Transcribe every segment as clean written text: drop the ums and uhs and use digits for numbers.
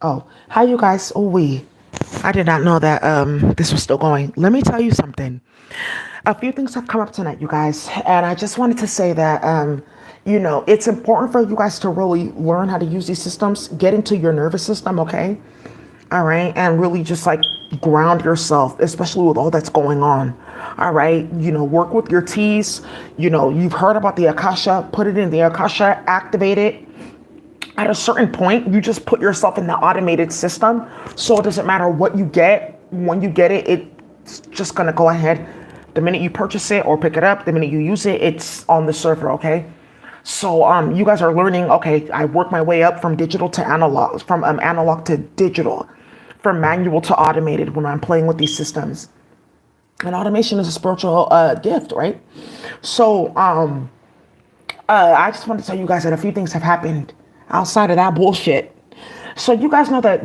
Oh, hi you guys. I did not know that this was still going. Let me tell you something. A few things have come up tonight, you guys, and I just wanted to say that it's important for you guys to really learn how to use these systems, get into your nervous system, okay? All right, and really just like ground yourself, especially with all that's going on. All right, work with your T's. You've heard about the Akasha, put it in the Akasha, activate it. At a certain point, you just put yourself in the automated system. So it doesn't matter what you get. When you get it, it's just going to go ahead. The minute you purchase it or pick it up, the minute you use it, it's on the server, okay? So you guys are learning, okay, I work my way up from digital to analog, from analog to digital, from manual to automated when I'm playing with these systems. And automation is a spiritual gift, right? So I just want to tell you guys that a few things have happened outside of that bullshit. So you guys know that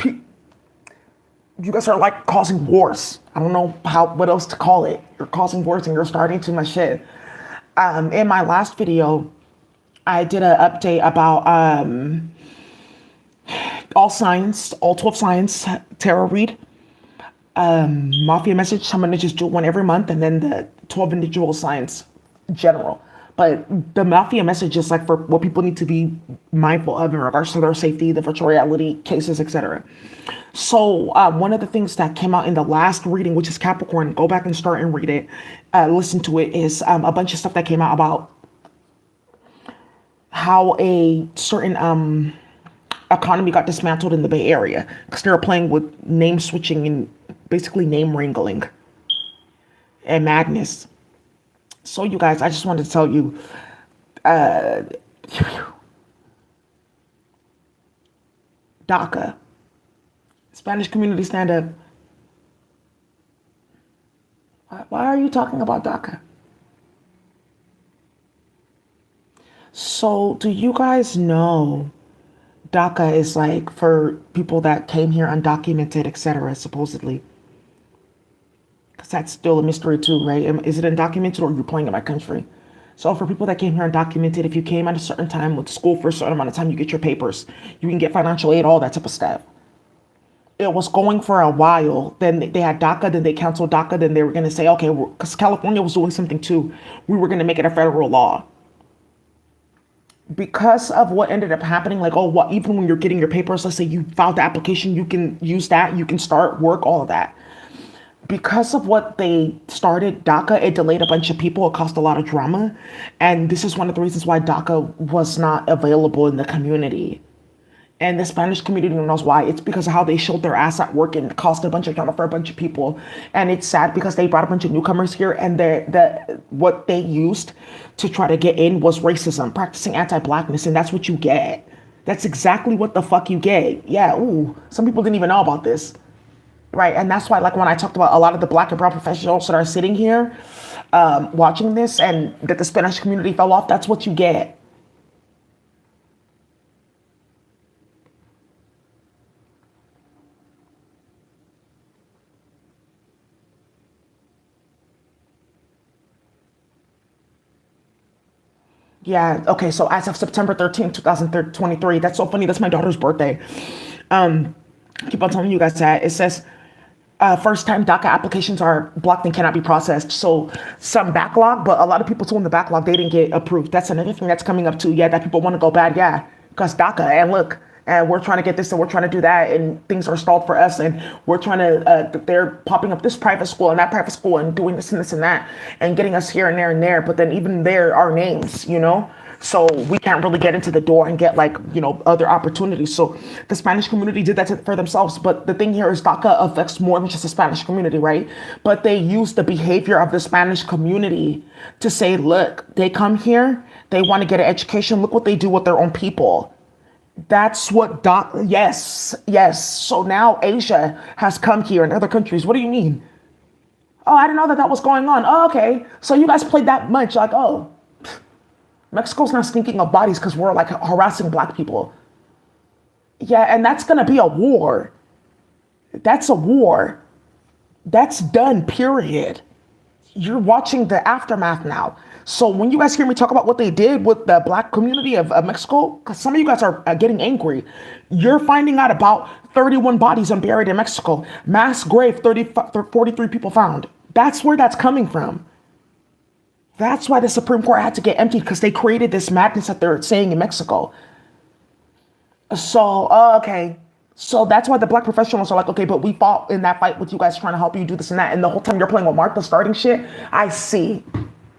you guys are like causing wars. I don't know what else to call it. You're causing wars and you're starting too much shit. In my last video, I did an update about all signs, all 12 signs, tarot read, mafia message. I'm gonna just do one every month, and then the 12 individual signs general. But the mafia message is like for what people need to be mindful of in regards to their safety, the virtual reality cases, etc. So one of the things that came out in the last reading, which is Capricorn, go back and start and read it, listen to it, is a bunch of stuff that came out about how a certain economy got dismantled in the Bay Area because they were playing with name switching and basically name wrangling and madness. So you guys, I just wanted to tell you, DACA, Spanish community stand up. Why are you talking about DACA? So do you guys know DACA is like for people that came here undocumented, etc., supposedly? Because that's still a mystery too, right? Is it undocumented or are you playing in my country? So for people that came here undocumented, if you came at a certain time with school for a certain amount of time, you get your papers. You can get financial aid, all that type of stuff. It was going for a while. Then they had DACA, then they canceled DACA, then they were going to say, okay, because California was doing something too. We were going to make it a federal law. Because of what ended up happening, like, oh, what, even when you're getting your papers, let's say you filed the application, you can use that, you can start work, all of that. Because of what they started, DACA, it delayed a bunch of people. It caused a lot of drama. And this is one of the reasons why DACA was not available in the community. And the Spanish community knows why. It's because of how they showed their ass at work and caused a bunch of drama for a bunch of people. And it's sad because they brought a bunch of newcomers here, and what they used to try to get in was racism, practicing anti-blackness, and that's what you get. That's exactly what the fuck you get. Yeah, ooh, some people didn't even know about this. Right, and that's why, like, when I talked about a lot of the black and brown professionals that are sitting here watching this and that the Spanish community fell off, that's what you get. Yeah, okay, so as of September 13th, 2023, that's so funny. That's my daughter's birthday. I keep on telling you guys that. It says first time DACA applications are blocked and cannot be processed. So some backlog, but a lot of people too in the backlog, they didn't get approved. That's another thing that's coming up too. Yeah, that people want to go bad. Yeah, because DACA, and look, and we're trying to get this and we're trying to do that, and things are stalled for us, and we're trying to, they're popping up this private school and that private school and doing this and this and that and getting us here and there and there. But then even there are names, so we can't really get into the door and get like, other opportunities. So the Spanish community did that for themselves. But the thing here is DACA affects more than just the Spanish community, right? But they use the behavior of the Spanish community to say, look, they come here, they want to get an education. Look what they do with their own people. That's what yes, yes. So now Asia has come here and other countries. What do you mean? Oh, I didn't know that that was going on. Oh, okay. So you guys played that much. Like, oh, Mexico's not stinking of bodies because we're like harassing black people. Yeah, and that's gonna be a war. That's a war. That's done, period. You're watching the aftermath now. So when you guys hear me talk about what they did with the black community of Mexico, because some of you guys are getting angry, you're finding out about 31 bodies unburied in Mexico, mass grave, 43 people found. That's where that's coming from. That's why the Supreme Court had to get emptied because they created this madness that they're saying in Mexico. So, okay. So that's why the black professionals are like, okay, but we fought in that fight with you guys trying to help you do this and that. And the whole time you're playing with Martha starting shit. I see.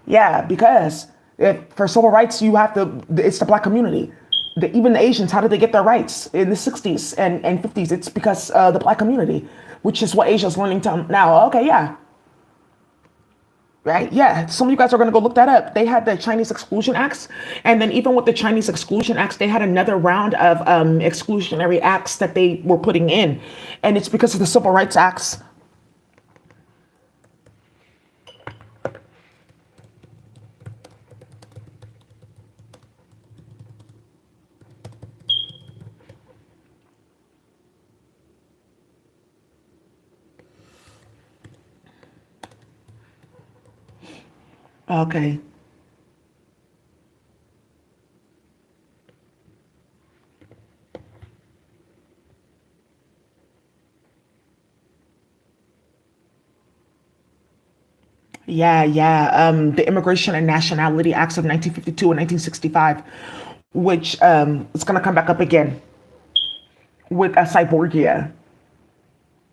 Yeah, because if for civil rights, you have to, it's the black community. Even the Asians, how did they get their rights in the 60s and 50s? It's because the black community, which is what Asia's learning to now. Okay, yeah. Right? Yeah. Some of you guys are going to go look that up. They had the Chinese Exclusion Acts. And then even with the Chinese Exclusion Acts, they had another round of exclusionary acts that they were putting in. And it's because of the Civil Rights Acts. Okay. Yeah, yeah. The Immigration and Nationality Acts of 1952 and 1965, which is going to come back up again with a cyborgia.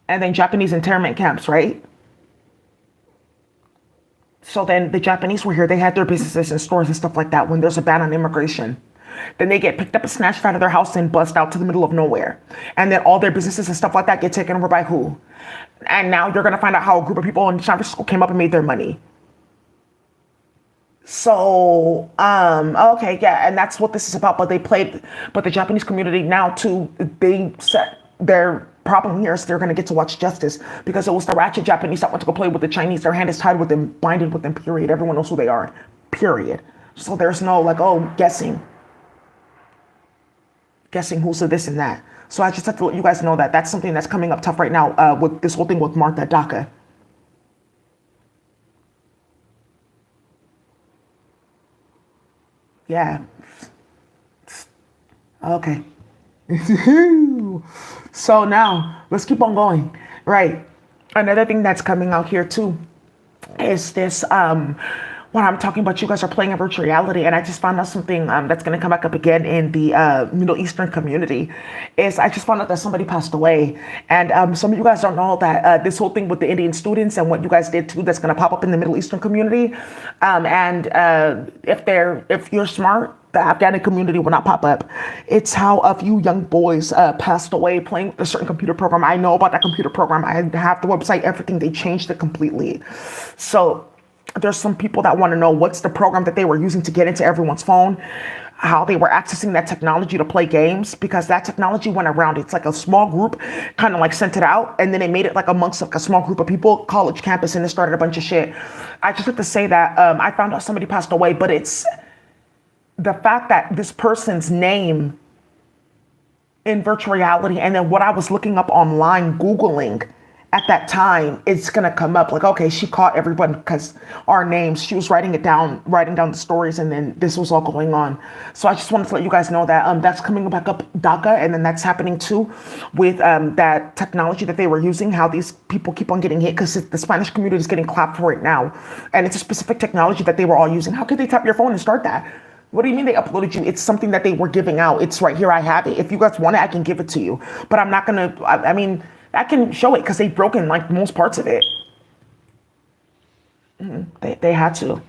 And then Japanese internment camps, right? So then the Japanese were here, they had their businesses and stores and stuff like that when there's a ban on immigration. Then they get picked up and snatched out of their house and bussed out to the middle of nowhere. And then all their businesses and stuff like that get taken over by who? And now you're going to find out how a group of people in San Francisco came up and made their money. So, okay, yeah, and that's what this is about. But the Japanese community now too, they set their problem here is they're going to get to watch justice because it was the ratchet Japanese that went to go play with the Chinese. Their hand is tied with them, blinded with them, period. Everyone knows who they are, period. So there's no like, oh, guessing who's the this and that. So I just have to let you guys know that that's something that's coming up tough right now with this whole thing with Martha Daca. Yeah. Okay. So now let's keep on going. Right. Another thing that's coming out here too is this when I'm talking about you guys are playing in virtual reality, and I just found out something that's going to come back up again in the Middle Eastern community. Is I just found out that somebody passed away, and some of you guys don't know that this whole thing with the Indian students and what you guys did too, that's going to pop up in the Middle Eastern community, and if you're smart. The Afghani community will not pop up. It's how a few young boys passed away playing with a certain computer program. I know about that computer program. I have the website, everything. They changed it completely. So there's some people that want to know what's the program that they were using to get into everyone's phone, how they were accessing that technology to play games, because that technology went around. It's like a small group kind of like sent it out, and then they made it like amongst like a small group of people, college campus, and it started a bunch of shit. I just have to say that I found out somebody passed away, but it's the fact that this person's name in virtual reality and then what I was looking up online, Googling at that time, it's going to come up like, okay, she caught everyone because our names, she was writing down the stories, and then this was all going on. So I just wanted to let you guys know that that's coming back up DACA, and then that's happening too with that technology that they were using, how these people keep on getting hit because the Spanish community is getting clapped for it now. And it's a specific technology that they were all using. How could they tap your phone and start that? What do you mean they uploaded you? It's something that they were giving out. It's right here. I have it. If you guys want it, I can give it to you. But I'm not going to, I mean, I can show it because they've broken like most parts of it. They had to.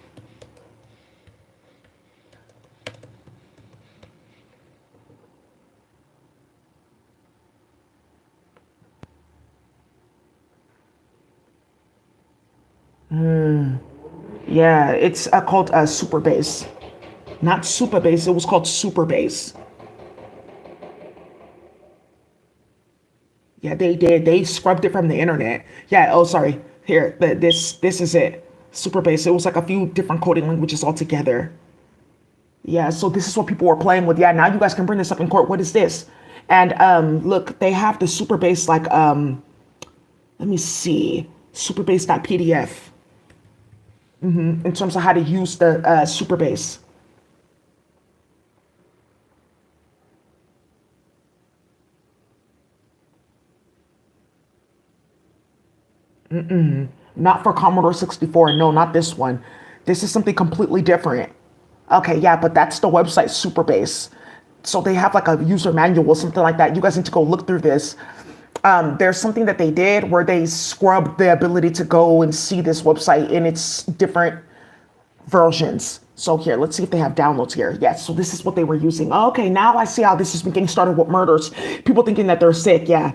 Yeah, it's called Super Base. Not Super Base. It was called Super Base. Yeah, they did. They scrubbed it from the internet. Yeah. Oh, sorry. Here, this is it. Super Base. It was like a few different coding languages all together. Yeah. So this is what people were playing with. Yeah. Now you guys can bring this up in court. What is this? And look, they have the Super Base like let me see, Superbase.pdf. in terms of how to use the super base. Not for Commodore 64. No, not this one. This is something completely different. Okay, yeah, but that's the website Superbase. So they have like a user manual, something like that. You guys need to go look through this. There's something that they did where they scrubbed the ability to go and see this website in its different versions. So here, let's see if they have downloads here. Yes, so this is what they were using. Okay, now I see how this has been getting started with murders. People thinking that they're sick, yeah.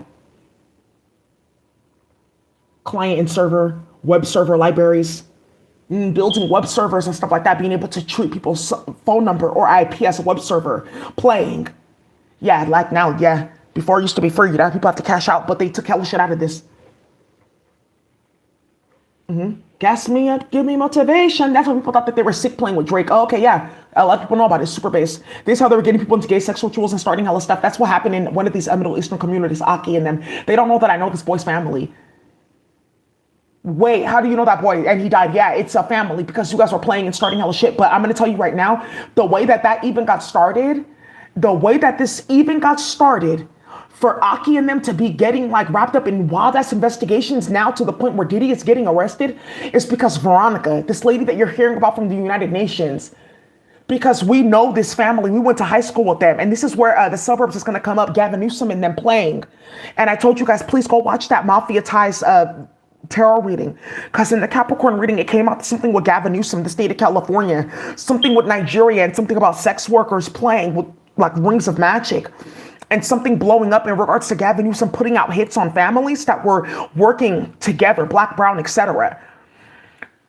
Client and server, web server libraries, building web servers and stuff like that, being able to treat people's phone number or IP as a web server, playing. Yeah, like now, yeah. Before it used to be free, now people have to cash out, but they took hella shit out of this. Gas me up, give me motivation. That's when people thought that they were sick playing with Drake. Oh, okay, yeah. A lot of people know about it. Super bass. This is how they were getting people into gay sex rituals and starting hella stuff. That's what happened in one of these Middle Eastern communities, Aki and them. They don't know that I know this boy's family. Wait, how do you know that boy? And he died. Yeah, it's a family because you guys were playing and starting hella shit. But I'm going to tell you right now, the way that that even got started, the way that this even got started, for Aki and them to be getting like wrapped up in wild ass investigations now to the point where Diddy is getting arrested is because Veronica, this lady that you're hearing about from the United Nations, because we know this family, we went to high school with them, and this is where the suburbs is going to come up, Gavin Newsom and them playing. And I told you guys, please go watch that Mafia Ties tarot reading, because in the Capricorn reading it came out something with Gavin Newsom, the state of California, something with Nigeria, and something about sex workers playing with like rings of magic, and something blowing up in regards to Gavin Newsom putting out hits on families that were working together, black, brown, etc.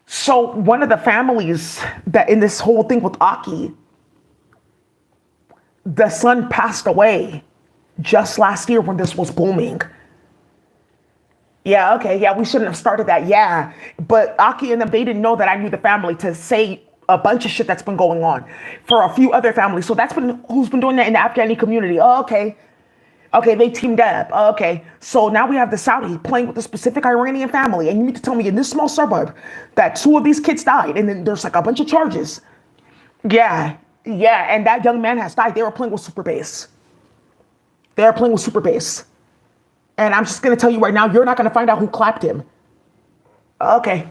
So one of the families that in this whole thing with Aki, the son passed away just last year when this was booming. Yeah, okay, yeah, we shouldn't have started that, yeah. But Aki and them, they didn't know that I knew the family to say a bunch of shit that's been going on for a few other families. So that's been who's been doing that in the Afghani community. Oh, okay. Okay, they teamed up. Oh, okay. So now we have the Saudi playing with a specific Iranian family. And you need to tell me in this small suburb that two of these kids died. And then there's like a bunch of charges. Yeah, yeah. And that young man has died. They were playing with Super Bass. They were playing with Super Bass. And I'm just going to tell you right now, you're not going to find out who clapped him. Okay.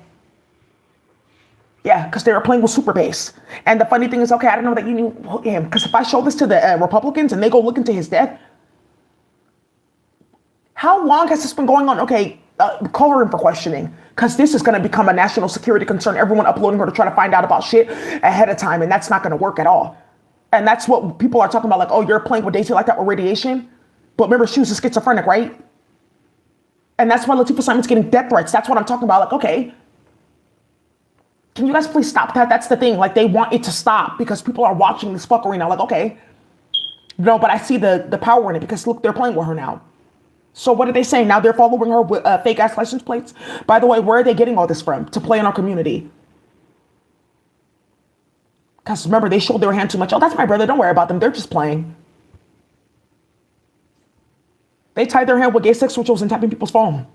Yeah, because they were playing with Super Bass. And the funny thing is, okay, I don't know that you knew him. Because if I show this to the Republicans and they go look into his death, how long has this been going on? Okay, call her in for questioning. Because this is going to become a national security concern. Everyone uploading her to try to find out about shit ahead of time. And that's not going to work at all. And that's what people are talking about. Like, oh, you're playing with Daisy like that with radiation? But remember, she was a schizophrenic, right? And that's why Latifah Simon's getting death threats. That's what I'm talking about. Like, okay, can you guys please stop that? That's the thing. Like, they want it to stop because people are watching this fuckery now. Like, okay, no, but I see the power in it because look, they're playing with her now. So what are they saying? Now they're following her with fake ass license plates. By the way, where are they getting all this from to play in our community? Because remember, they showed their hand too much. Oh, that's my brother. Don't worry about them. They're just playing. They tied their hand with gay sex rituals and tapping people's phone.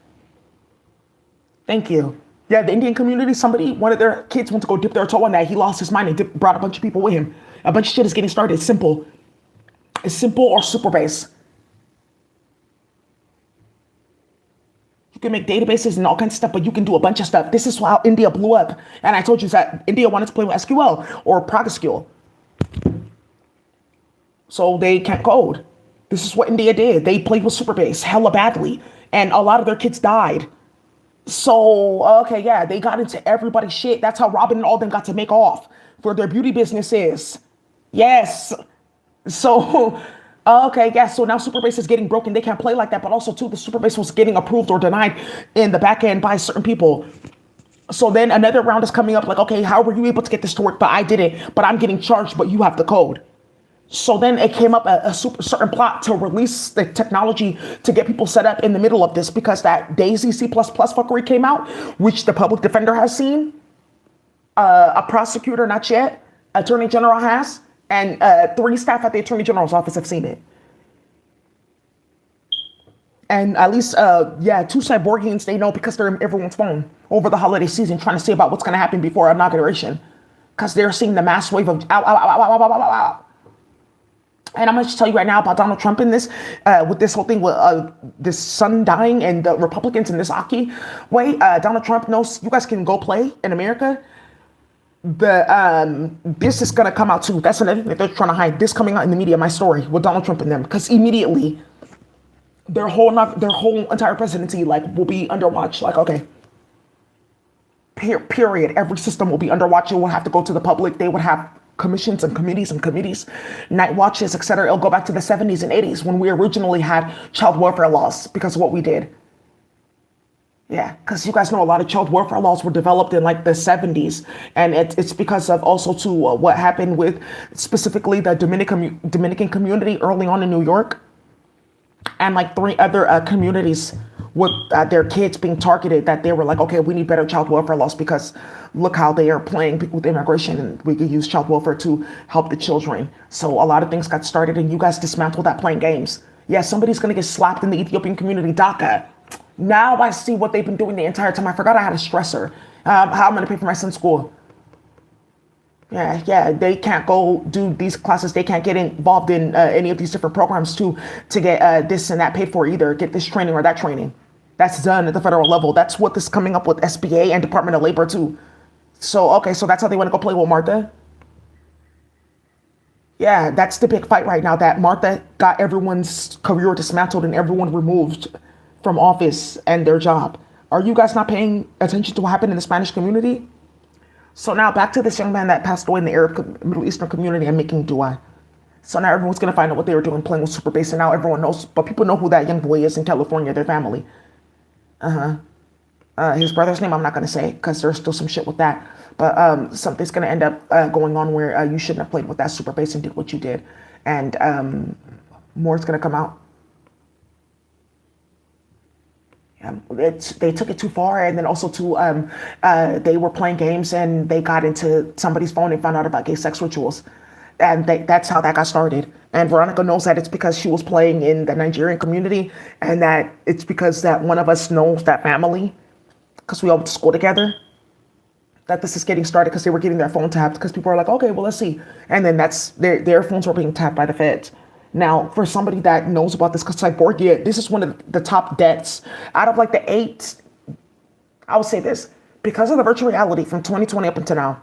Thank you. Yeah, the Indian community, one of their kids went to go dip their toe on that. He lost his mind and brought a bunch of people with him. A bunch of shit is getting started. It's simple. It's simple or super base. You can make databases and all kinds of stuff, but you can do a bunch of stuff. This is how India blew up. And I told you that India wanted to play with SQL or ProgSQL. So they can't code. This is what India did. They played with Super Bass hella badly. And a lot of their kids died. So, okay, yeah, they got into everybody's shit. That's how Robin and all them got to make off for their beauty businesses. Yes. So, okay, yeah, so now Super Bass is getting broken. They can't play like that. But also, too, the Super Bass was getting approved or denied in the back end by certain people. So then another round is coming up like, okay, how were you able to get this to work? But I did it. But I'm getting charged, but you have the code. So then it came up a super certain plot to release the technology to get people set up in the middle of this because that Daisy C++ fuckery came out, which the public defender has seen, a prosecutor not yet, attorney general has, and 3 staff at the attorney general's office have seen it. And at least, yeah, two Cyborgians, they know because they're in everyone's phone over the holiday season trying to see about what's going to happen before inauguration. Because they're seeing the mass wave of ow, ow, ow, ow, ow, ow, ow, ow. And I'm going to just tell you right now about Donald Trump in this, with this whole thing with this son dying and the Republicans in this Aki way. Donald Trump knows you guys can go play in America. This is going to come out too. That's another thing that they're trying to hide. This coming out in the media, my story with Donald Trump and them. Because immediately their whole entire presidency will be under watch. Like, okay, period. Every system will be under watch. It will have to go to the public. They would have commissions and committees, night watches, etc. It'll go back to the 70s and 80s when we originally had child welfare laws because of what we did. Yeah, because you guys know a lot of child welfare laws were developed in the 70s, and it's because of also to what happened with specifically the Dominican community early on in New York, and 3 other communities with their kids being targeted, that they were like, okay, we need better child welfare laws because look how they are playing with immigration, and we could use child welfare to help the children. So a lot of things got started, and you guys dismantled that playing games. Yeah, somebody's going to get slapped in the Ethiopian community, Daca. Now I see what they've been doing the entire time. I forgot I had a stressor. How I'm going to pay for my son's school. Yeah, they can't go do these classes. They can't get involved in any of these different programs to get this and that paid for either, get this training or that training. That's done at the federal level. That's what this is coming up with SBA and Department of Labor too. So, okay, so that's how they want to go play with Martha? Yeah, that's the big fight right now, that Martha got everyone's career dismantled and everyone removed from office and their job. Are you guys not paying attention to what happened in the Spanish community? So now back to this young man that passed away in the Arab Middle Eastern community and making dua. So now everyone's going to find out what they were doing playing with Super Bass, and now everyone knows, but people know who that young boy is in California, their family. His brother's name I'm not going to say because there's still some shit with that. But something's going to end up going on where you shouldn't have played with that Super Bass and did what you did. And more's going to come out. They took it too far, and then also they were playing games and they got into somebody's phone and found out about gay sex rituals. And that's how that got started. And Veronica knows that it's because she was playing in the Nigerian community, and that it's because that one of us knows that family, because we all went to school together, that this is getting started because they were getting their phone tapped because people are like, okay, well, let's see. And then that's their phones were being tapped by the feds. Now, for somebody that knows about this, because Cyborgia, this is one of the top debts out of the 8. I would say this, because of the virtual reality from 2020 up until now,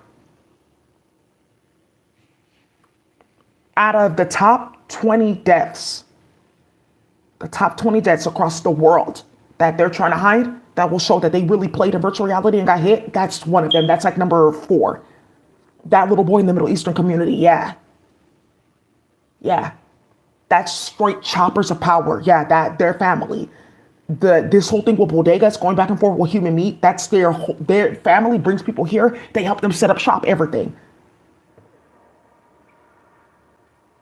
out of the top 20 deaths, across the world that they're trying to hide, that will show that they really played in virtual reality and got hit, that's one of them. That's number 4. That little boy in the Middle Eastern community, yeah. That's straight choppers of power. Yeah, that their family. This whole thing with bodegas going back and forth with human meat, that's their family brings people here. They help them set up shop, everything.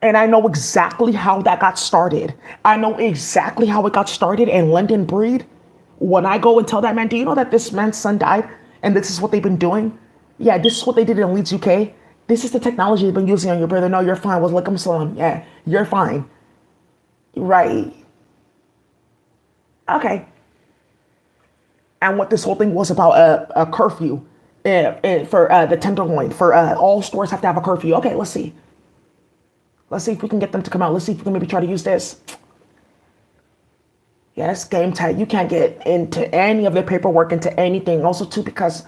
And I know exactly how that got started. I know exactly how it got started in London Breed. When I go and tell that man, do you know that this man's son died and this is what they've been doing? Yeah, this is what they did in Leeds, UK. This is the technology they've been using on your brother. No, you're fine. Was like, I'm salam. Yeah, you're fine. Right. Okay. And what this whole thing was about a curfew for the Tenderloin. For all stores have to have a curfew. Okay, let's see. Let's see if we can get them to come out. Let's see if we can maybe try to use this. Yeah, it's game tight. You can't get into any of their paperwork, into anything. Also, too, because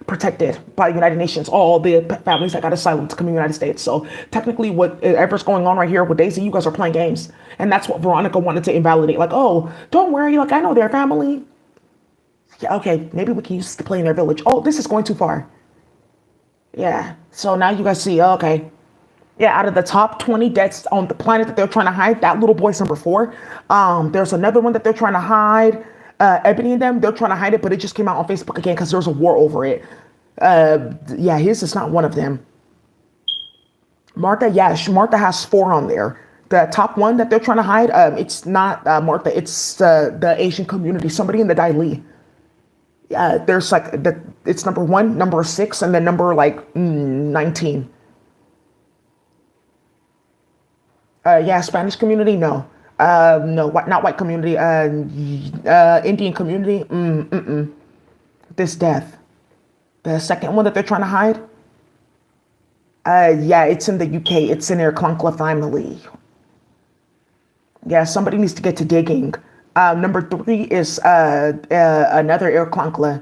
protected by the United Nations, all the families that got asylum to come in the United States. So technically whatever's going on right here with Daisy, you guys are playing games. And that's what Veronica wanted to invalidate. Like, oh, don't worry. I know their family. Yeah, okay, maybe we can use to play in their village. Oh, this is going too far. Yeah, so now you guys see, okay. Yeah, out of the top 20 deaths on the planet that they're trying to hide, that little boy's number 4. There's another one that they're trying to hide. Ebony and them, they're trying to hide it, but it just came out on Facebook again because there's a war over it. Yeah, his is not one of them. Martha, yeah, Martha has 4 on there. The top one that they're trying to hide, it's not Martha, it's the Asian community, somebody in the Dai Li. There's it's number 1, number 6, and then number 19. Yeah, Spanish community, no. No, not white community. Indian community. This death. The second one that they're trying to hide. Yeah, it's in the UK. It's in their Clunkla family. Yeah, somebody needs to get to digging. Number three is another Air Clunkla.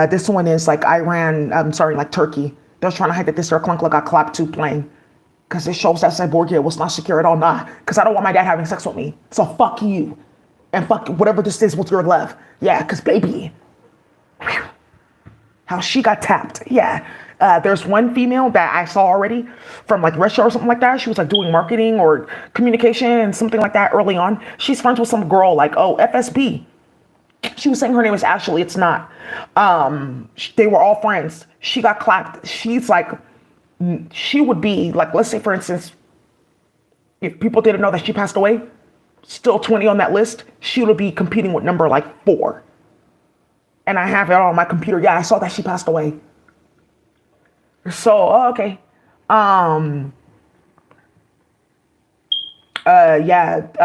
This one is like Iran, I'm sorry, like Turkey. They're trying to hide that this Air Clunkla got clapped to plane. Because it shows that Cyborgia was not secure at all. Nah, because I don't want my dad having sex with me. So fuck you. And fuck whatever this is with your love. Yeah, because baby. Whew, how she got tapped. Yeah. There's one female that I saw already from like Russia or something like that. She was like doing marketing or communication and something like that early on. She's friends with some girl like, oh, FSB. She was saying her name was Ashley. It's not. They were all friends. She got clapped. She's like, she would be like, let's say for instance, if people didn't know that she passed away, still 20 on that list, she would be competing with number like 4. And I have it on my computer. Yeah, I saw that she passed away. So, okay.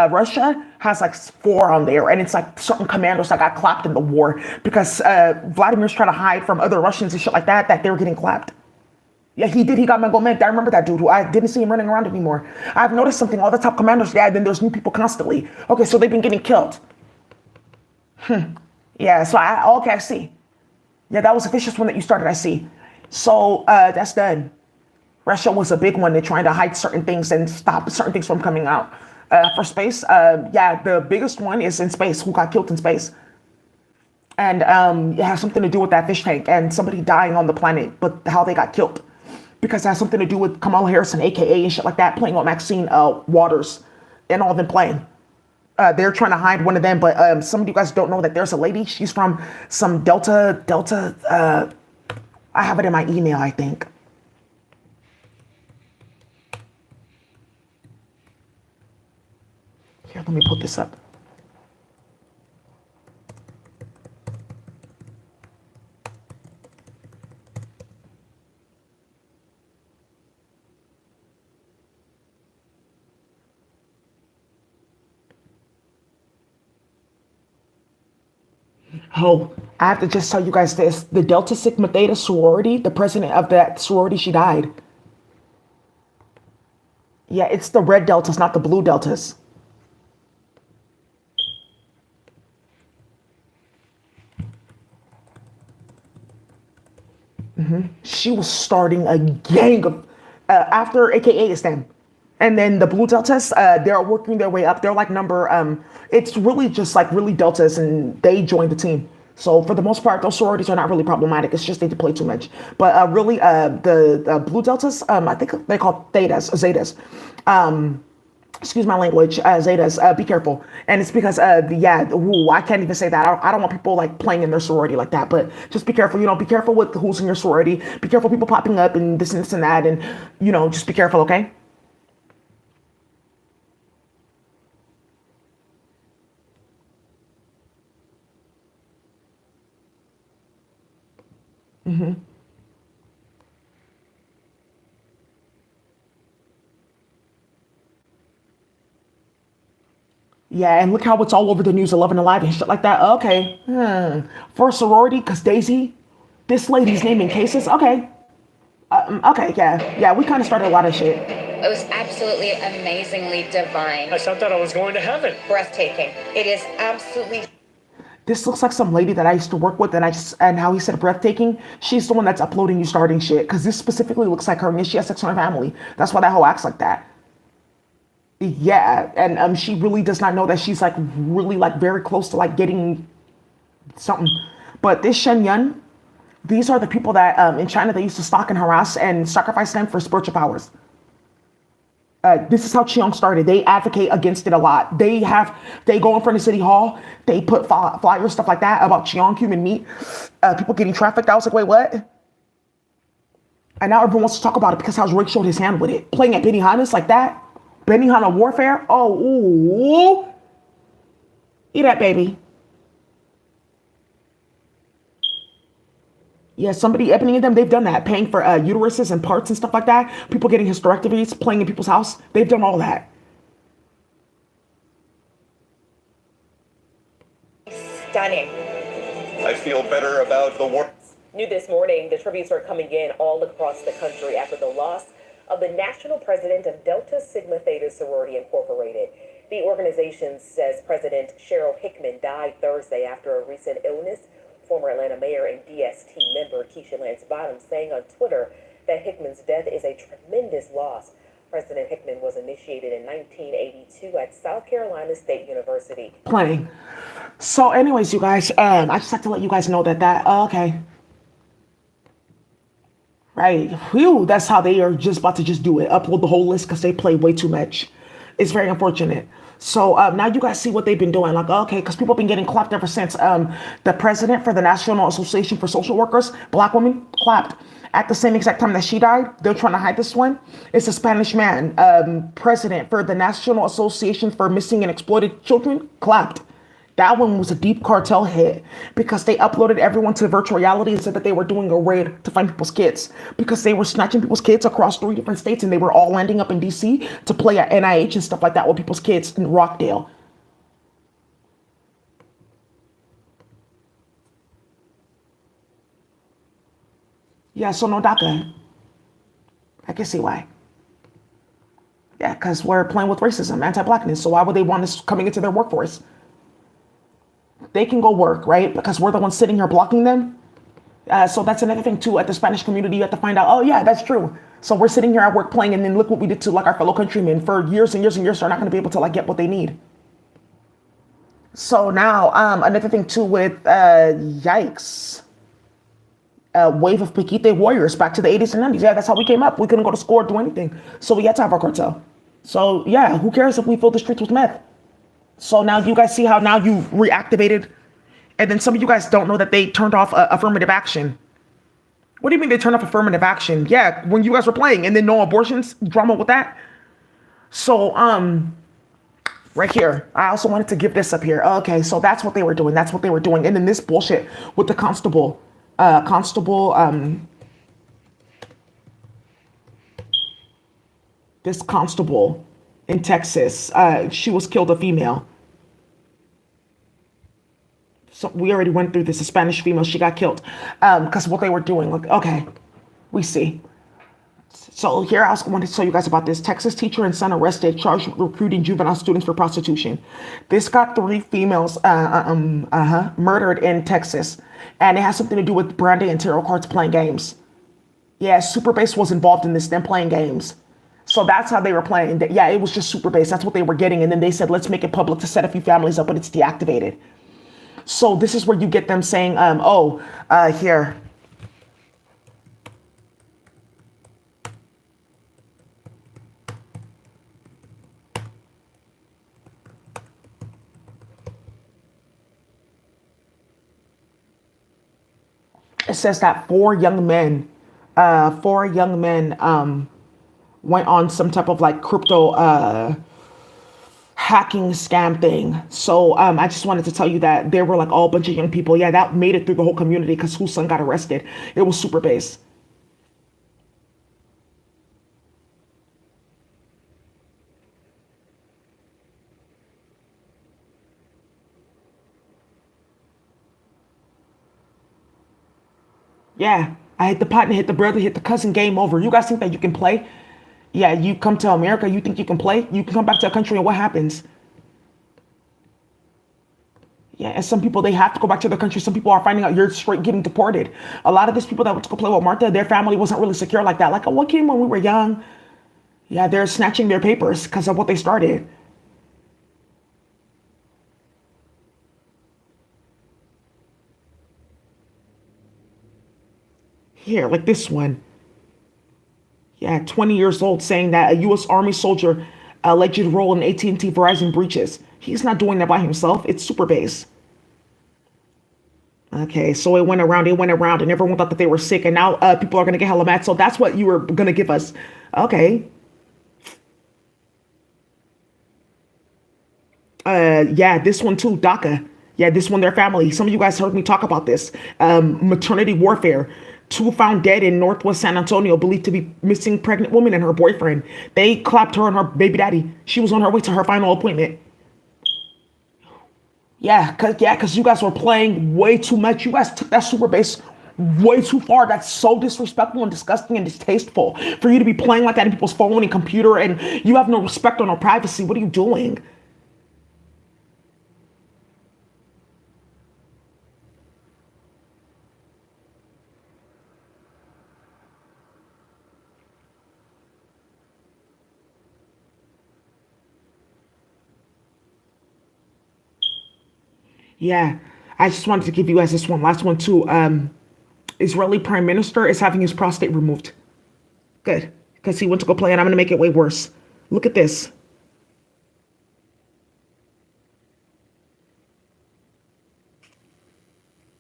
Russia has like 4 on there, and it's like certain commandos that got clapped in the war because Vladimir's trying to hide from other Russians and shit like that they were getting clapped. Yeah, he did. He got Mengomed. I remember that dude who I didn't see him running around anymore. I've noticed something. All the top commanders, yeah, then there's new people constantly. Okay, so they've been getting killed. Yeah, so I see. Yeah, that was the vicious one that you started, I see. So that's done. Russia was a big one. They're trying to hide certain things and stop certain things from coming out. For space, yeah, the biggest one is in space, who got killed in space. And it has something to do with that fish tank and somebody dying on the planet, but how they got killed. Because it has something to do with Kamala Harris and AKA and shit like that, playing with Maxine Waters and all of them playing. They're trying to hide one of them, but some of you guys don't know that there's a lady. She's from some Delta, I have it in my email, I think. Here, let me put this up. Oh, I have to just tell you guys this. The Delta Sigma Theta sorority, the president of that sorority, she died. Yeah, it's the red deltas, not the blue deltas. She was starting a gang of, after AKA is them. And then the blue deltas, they're working their way up. They're like number, it's really just like really deltas and they joined the team. So for the most part, those sororities are not really problematic. It's just they play too much. But really, the blue deltas, I think they're called zetas. Excuse my language, zetas, be careful. And it's because, I can't even say that. I don't want people like playing in their sorority like that, but just be careful, be careful with who's in your sorority. Be careful people popping up and this and that. And, just be careful, okay? Yeah, and look how it's all over the news, 11 Alive and shit like that. Okay. For a sorority, because Daisy, this lady's naming cases. Okay. Okay, yeah. Yeah, we kind of started a lot of shit. It was absolutely amazingly divine. I thought I was going to heaven. Breathtaking. It is absolutely. This looks like some lady that I used to work with, and how he said breathtaking. She's the one that's uploading you starting shit, because this specifically looks like her, and she has sex on her family. That's why that hoe acts like that. Yeah, and she really does not know that she's like really like very close to like getting something. But this Shen Yun, these are the people that in China they used to stalk and harass and sacrifice them for spiritual powers. This is how Cheong started. They advocate against it a lot. They go in front of City Hall. They put flyers, stuff like that about Cheong human meat. People getting trafficked. I was like, wait, what? And now everyone wants to talk about it because how Drake showed his hand with it. Playing at Benihana's like that. Benihana warfare. Oh, ooh. Eat that, baby. Yeah, somebody opening them, they've done that. Paying for uteruses and parts and stuff like that. People getting hysterectomies, playing in people's house. They've done all that. Stunning. I feel better about the war. New this morning, the tributes are coming in all across the country after the loss of the national president of Delta Sigma Theta Sorority Incorporated. The organization says President Cheryl Hickman died Thursday after a recent illness. Former Atlanta mayor and DST member Keisha Lance Bottoms saying on Twitter that Hickman's death is a tremendous loss. President Hickman was initiated in 1982 at South Carolina State University. Playing. So anyways, you guys, I just have to let you guys know that, okay. Right. Whew, that's how they are just about to just do it. Upload the whole list because they play way too much. It's very unfortunate. So now you guys see what they've been doing. Like, okay, because people have been getting clapped ever since the president for the National Association for Social Workers, Black women, clapped. At the same exact time that she died, they're trying to hide this one. It's a Spanish man, president for the National Association for Missing and Exploited Children, clapped. That one was a deep cartel hit because they uploaded everyone to virtual reality and said that they were doing a raid to find people's kids because they were snatching people's kids across 3 different states and they were all landing up in DC to play at NIH and stuff like that with people's kids in Rockdale. Yeah, so no Daca. I can see why. Yeah, because we're playing with racism, anti-blackness. So why would they want us coming into their workforce? They can go work, right? Because we're the ones sitting here blocking them. So that's another thing too. At the Spanish community, you have to find out, oh yeah, that's true. So we're sitting here at work playing and then look what we did to like our fellow countrymen for years and years and years. They're not going to be able to like get what they need. So now another thing too with yikes. Wave of Paquite warriors back to the 80s and 90s. Yeah, that's how we came up. We couldn't go to school or do anything. So we had to have our cartel. So yeah, who cares if we fill the streets with meth? So now you guys see how now you reactivated. And then some of you guys don't know that they turned off affirmative action. What do you mean they turned off affirmative action? Yeah, when you guys were playing and then no abortions, drama with that. So right here, I also wanted to give this up here. Okay, so that's what they were doing. That's what they were doing. And then this bullshit with the constable. This constable in Texas, she was killed, a female. So we already went through this, a Spanish female, she got killed because what they were doing. Like, okay, we see. So here I also wanted to tell you guys about this. Texas teacher and son arrested, charged with recruiting juvenile students for prostitution. This got 3 females murdered in Texas. And it has something to do with brandy and tarot cards playing games. Yeah, Super Base was involved in this, them playing games. So that's how they were playing. Yeah, it was just Super Base. That's what they were getting. And then they said, let's make it public to set a few families up, but it's deactivated. So this is where you get them saying, here. It says that 4 young men went on some type of like crypto hacking scam thing. So I just wanted to tell you that there were like all a bunch of young people. Yeah, that made it through the whole community because whose son got arrested. It was Super Base. Yeah, I hit the partner, hit the brother, hit the cousin, game over. You guys think that you can play? Yeah, you come to America, you think you can play? You can come back to a country and what happens? Yeah, and some people, they have to go back to their country. Some people are finding out you're straight getting deported. A lot of these people that went to go play with Martha, their family wasn't really secure like that. Like, oh, what came when we were young? Yeah, they're snatching their papers because of what they started. Here, like this one. Yeah, 20 years old, saying that a U.S. Army soldier alleged role in AT&T Verizon breaches. He's not doing that by himself. It's Super Base. Okay, so it went around, and everyone thought that they were sick, and now people are going to get hella mad. So that's what you were going to give us. Okay. Yeah, this one too, Daca. Yeah, this one, their family. Some of you guys heard me talk about this. Maternity warfare. 2 found dead in Northwest San Antonio, believed to be missing pregnant woman and her boyfriend. They clapped her and her baby daddy. She was on her way to her final appointment. Cause you guys were playing way too much. You guys took that super bass way too far. That's so disrespectful and disgusting and distasteful for you to be playing like that in people's phone and computer, and you have no respect or no privacy. What are you doing? Yeah, I just wanted to give you guys this one last one too. Israeli Prime Minister is having his prostate removed. Good, because he went to go play, and I'm gonna make it way worse. Look at this.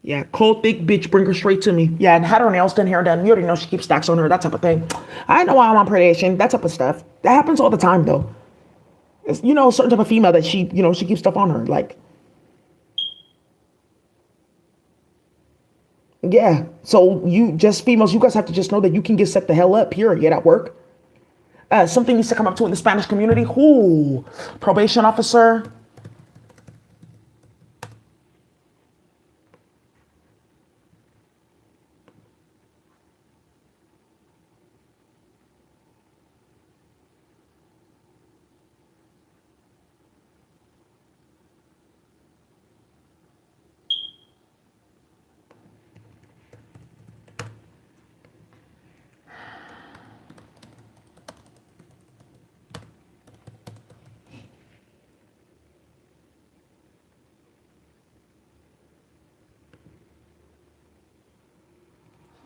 Yeah, cold, thick bitch, bring her straight to me. Yeah, and had her nails done, hair done. You already know she keeps stacks on her, that type of thing. I know I'm on predation, that type of stuff. That happens all the time, though. It's, a certain type of female that she keeps stuff on her. Like, yeah. So you just females, you guys have to just know that you can get set the hell up, period, at work. Something needs to come up to in the Spanish community. Ooh, probation officer.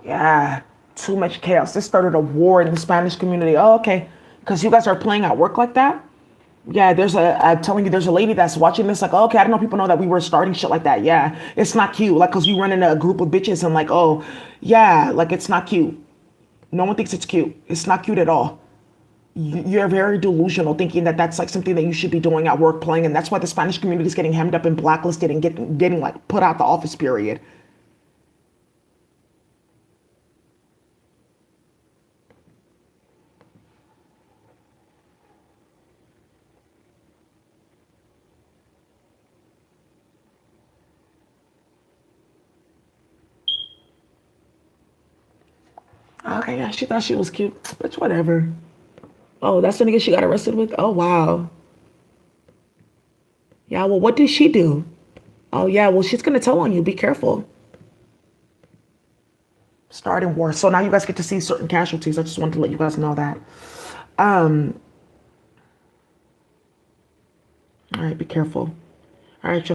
Yeah, too much chaos. This started a war in the Spanish community. Oh, okay. Because you guys are playing at work like that? Yeah, I'm telling you, there's a lady that's watching this, like, oh, okay, I don't know people know that we were starting shit like that. Yeah, it's not cute. Like, because you run into a group of bitches and, like, oh, yeah, like, it's not cute. No one thinks it's cute. It's not cute at all. You're very delusional thinking that that's like something that you should be doing at work playing. And that's why the Spanish community is getting hemmed up and blacklisted and getting like put out the office, period. Okay, yeah, she thought she was cute. Bitch, whatever. Oh, that's the nigga she got arrested with? Oh, wow. Yeah, well, what did she do? Oh, yeah, well, she's gonna tell on you. Be careful. Starting war. So now you guys get to see certain casualties. I just wanted to let you guys know that. Um, all right, be careful. All right,